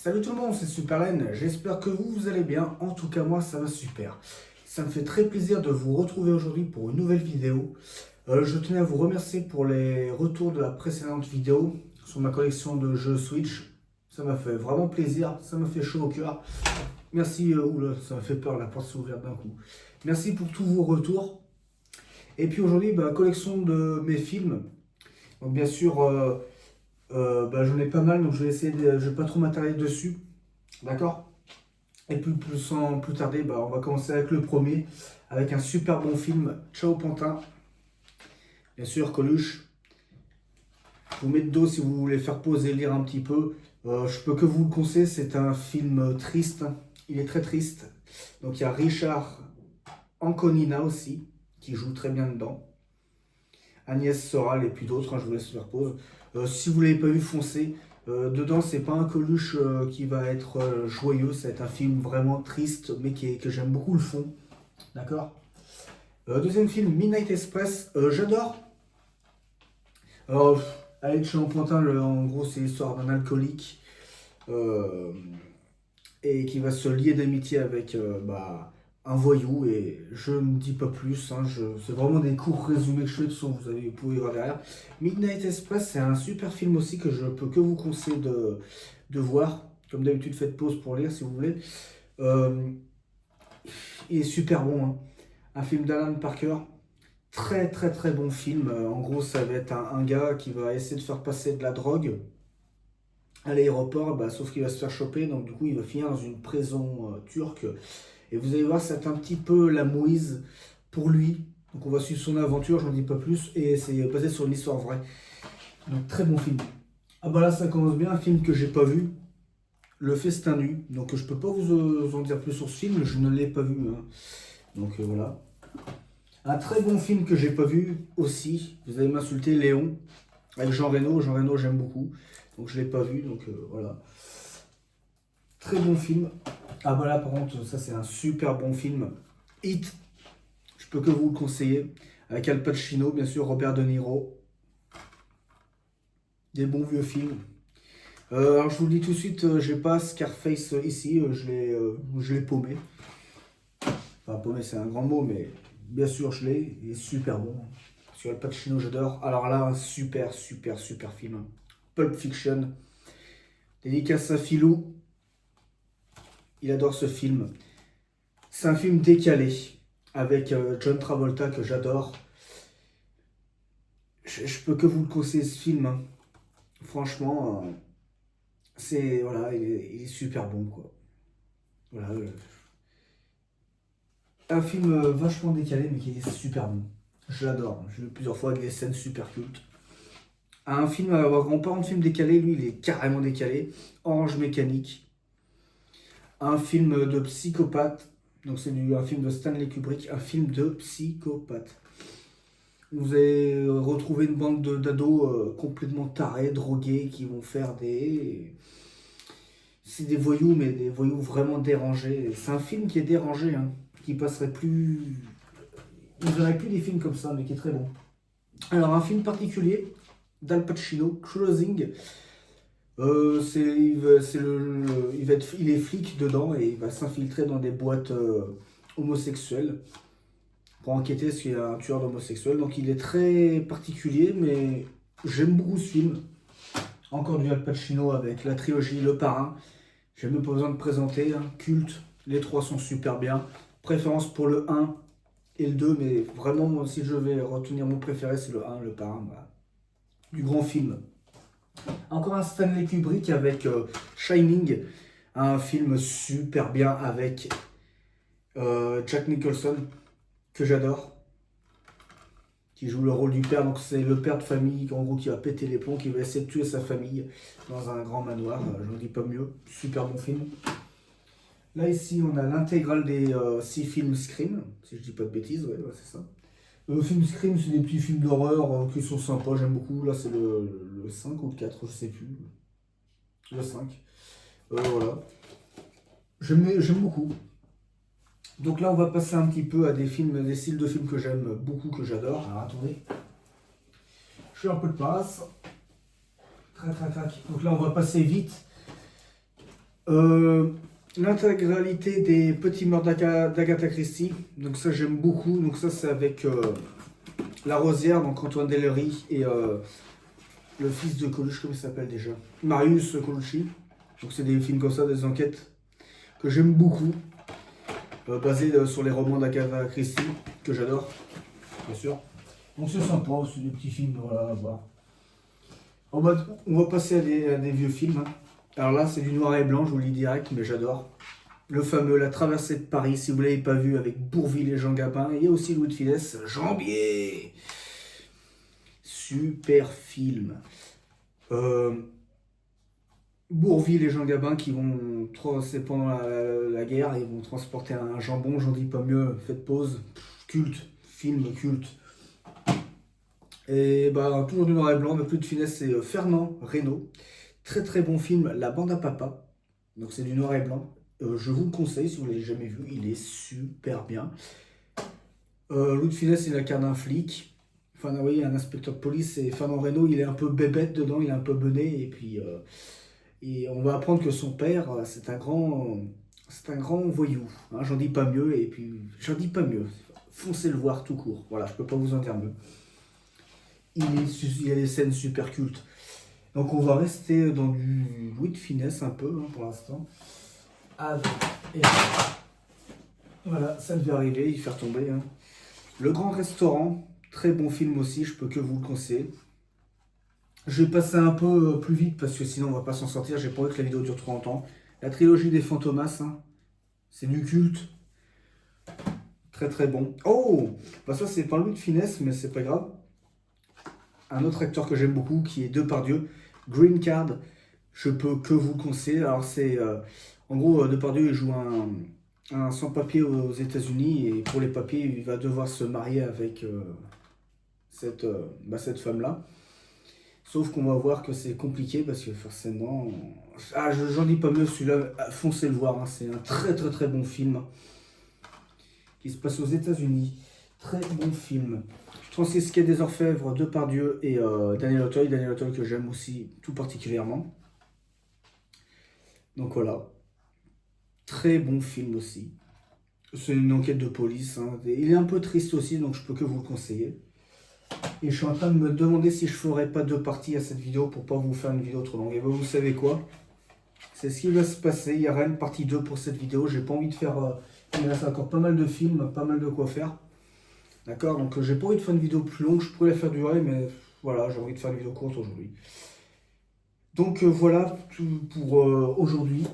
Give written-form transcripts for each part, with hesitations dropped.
Salut tout le monde, c'est Superlen. J'espère que vous allez bien. En tout cas, moi, ça va super. Ça me fait très plaisir de vous retrouver aujourd'hui pour une nouvelle vidéo. Je tenais à vous remercier pour les retours de la précédente vidéo sur ma collection de jeux Switch. Ça m'a fait vraiment plaisir, ça m'a fait chaud au cœur. Merci, oula, ça m'a fait peur, la porte s'est ouverte d'un coup. Merci pour tous vos retours. Et puis aujourd'hui, collection de mes films. Donc bien sûr, j'en ai pas mal, donc je vais essayer je vais pas trop m'attarder dessus. D'accord? Et sans plus tarder, on va commencer avec le premier, avec un super bon film, Ciao Pantin. Bien sûr, Coluche. Je vous mets de dos si vous voulez faire pause et lire un petit peu. Je peux que vous le conseiller, c'est un film triste. Il est très triste. Donc il y a Richard Anconina aussi, qui joue très bien dedans. Agnès Soral et puis d'autres, je vous laisse faire pause. Si vous ne l'avez pas vu, foncez. Dedans, c'est pas un Coluche qui va être joyeux, c'est un film vraiment triste, mais que j'aime beaucoup le fond. D'accord. Deuxième film, Midnight Express, j'adore. Alors, allez, chez Pantin, en gros, c'est l'histoire d'un alcoolique et qui va se lier d'amitié avec un voyou, et je ne dis pas plus, c'est vraiment des courts résumés que je fais, de toute façon vous pouvez voir derrière. Midnight Express, c'est un super film aussi que je peux que vous conseiller de voir. Comme d'habitude, faites pause pour lire si vous voulez. Il est super bon, hein. Un film d'Alan Parker, très très très bon film. En gros, ça va être un gars qui va essayer de faire passer de la drogue à l'aéroport, sauf qu'il va se faire choper, donc du coup il va finir dans une prison turque. Et vous allez voir, c'est un petit peu la Moïse pour lui. Donc on va suivre son aventure, j'en dis pas plus, et c'est basé sur une histoire vraie. Donc très bon film. Ah bah là ça commence bien, un film que j'ai pas vu, Le Festin nu. Donc je peux pas vous en dire plus sur ce film, je ne l'ai pas vu, hein. Donc voilà. Un très bon film que j'ai pas vu aussi, vous allez m'insulter, Léon, avec Jean Reno. Jean Reno j'aime beaucoup, donc je l'ai pas vu, donc voilà. Très bon film. Ah bah là par contre, ça c'est un super bon film. Hit, je peux que vous le conseiller. Avec Al Pacino, bien sûr, Robert De Niro. Des bons vieux films. Alors je vous le dis tout de suite, j'ai pas Scarface ici, je l'ai paumé. Enfin paumé c'est un grand mot, mais bien sûr je l'ai, il est super bon. Sur Al Pacino j'adore. Alors là, super film. Pulp Fiction. Dédicace à Philou. Il adore ce film. C'est un film décalé avec John Travolta que j'adore. Je peux que vous le conseiller ce film, hein. Franchement, voilà, il est super bon quoi. Voilà, un film vachement décalé mais qui est super bon. Je l'adore. J'ai vu plusieurs fois avec des scènes super cultes. Un film, on parle de film décalé, lui il est carrément décalé. Orange Mécanique. Un film de psychopathe. Donc c'est un film de Stanley Kubrick, un film de psychopathe. Vous allez retrouver une bande d'ados complètement tarés, drogués, qui vont faire c'est des voyous, mais des voyous vraiment dérangés. C'est un film qui est dérangé, hein, qui passerait plus... Vous n'aurez plus des films comme ça, mais qui est très bon. Alors, un film particulier d'Al Pacino, Closing. Il est flic dedans et il va s'infiltrer dans des boîtes homosexuelles pour enquêter s'il y a un tueur d'homosexuels. Donc il est très particulier, mais j'aime beaucoup ce film. Encore du Al Pacino avec la trilogie Le Parrain. J'ai même pas besoin de présenter, hein. Culte, les trois sont super bien. Préférence pour le 1 et le 2, mais vraiment, moi, si je vais retenir mon préféré, c'est le 1, Le Parrain. Voilà. Du grand film. Encore un Stanley Kubrick avec Shining, un film super bien avec Jack Nicholson, que j'adore, qui joue le rôle du père. Donc c'est le père de famille en gros qui va péter les plombs, qui va essayer de tuer sa famille dans un grand manoir. Je ne dis pas mieux, super bon film. Là ici on a l'intégrale des 6 films Scream, si je dis pas de bêtises, ouais, c'est ça. Le film Scream, c'est des petits films d'horreur qui sont sympas, j'aime beaucoup. Là c'est le 5 ou le 4, je sais plus. Le 5. Voilà. J'aime beaucoup. Donc là, on va passer un petit peu à des styles de films que j'aime beaucoup, que j'adore. Alors attendez. Je suis un peu de passe. Trac. Donc là, on va passer vite Euh, L'intégralité des petits meurtres d'Agatha Christie. Donc ça j'aime beaucoup. Donc ça c'est avec La Rosière, donc Antoine Dellery et le fils de Colucci, comment il s'appelle déjà? Marius Colucci. Donc c'est des films comme ça, des enquêtes que j'aime beaucoup, basés sur les romans d'Agatha Christie, que j'adore, bien sûr. Donc c'est sympa, c'est des petits films, voilà, à voir. On va passer à des vieux films, hein. Alors là, c'est du noir et blanc, je vous le dis direct, mais j'adore. Le fameux La Traversée de Paris, si vous ne l'avez pas vu, avec Bourvil et Jean Gabin. Et il y a aussi Louis de Funès, Jambier. Super film. Euh, Bourvil et Jean Gabin qui vont, c'est pendant la guerre, ils vont transporter un jambon, j'en dis pas mieux, faites pause. Culte, film culte. Et bah, toujours du noir et blanc, mais plus de finesse, c'est Fernand Reynaud. Très très bon film, La Bande à Papa. Donc c'est du noir et blanc. Je vous le conseille si vous ne l'avez jamais vu, il est super bien. Louis de Funès, il incarne un flic. Enfin, oui, un inspecteur de police. Et Fernand Reynaud, il est un peu bébête dedans, il est un peu bené. Et puis, et on va apprendre que son père, c'est un grand voyou. Hein, j'en dis pas mieux. Et puis, j'en dis pas mieux. Foncez le voir tout court. Voilà, je peux pas vous en dire mieux. Il y a des scènes super cultes. Donc, on va rester dans du Louis de Funès un peu, hein, pour l'instant. Avec, et voilà, ça devait arriver, il faire tomber, hein. Le Grand Restaurant, très bon film aussi, je peux que vous le conseiller. Je vais passer un peu plus vite parce que sinon on va pas s'en sortir, j'ai pas envie que la vidéo dure trop longtemps. La trilogie des Fantomas, hein, c'est du culte, très très bon. Oh, bah ça c'est pas Louis de Funès, mais c'est pas grave. Un autre acteur que j'aime beaucoup qui est Depardieu, Green Card, je peux que vous le conseiller. Alors c'est, en gros, Depardieu il joue un sans-papier aux États-Unis et pour les papiers il va devoir se marier avec cette femme-là. Sauf qu'on va voir que c'est compliqué parce que forcément... Ah, j'en dis pas mieux, celui-là, foncez le voir, hein. C'est un très très très bon film qui se passe aux États-Unis. Très bon film. Francis Quai des Orfèvres, Depardieu et Daniel Auteuil. Daniel Auteuil que j'aime aussi tout particulièrement. Donc voilà. Très bon film aussi. C'est une enquête de police, hein. Il est un peu triste aussi, donc je peux que vous le conseiller. Et je suis en train de me demander si je ferais pas deux parties à cette vidéo pour pas vous faire une vidéo trop longue. Et ben, vous savez quoi? C'est ce qui va se passer. Il y aura une partie 2 pour cette vidéo. J'ai pas envie de faire... il reste encore pas mal de films, pas mal de quoi faire. D'accord? Donc j'ai pas envie de faire une vidéo plus longue. Je pourrais la faire durer, mais voilà, j'ai envie de faire une vidéo courte aujourd'hui. Donc voilà tout pour aujourd'hui.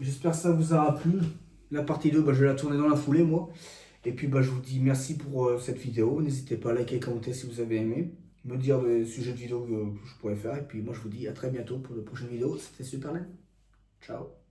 J'espère que ça vous aura plu. La partie 2, bah, je vais la tourner dans la foulée, moi. Et puis bah, je vous dis merci pour cette vidéo. N'hésitez pas à liker et commenter si vous avez aimé. Me dire des sujets de vidéos que je pourrais faire. Et puis moi je vous dis à très bientôt pour de prochaines vidéos. C'était Superman. Ciao.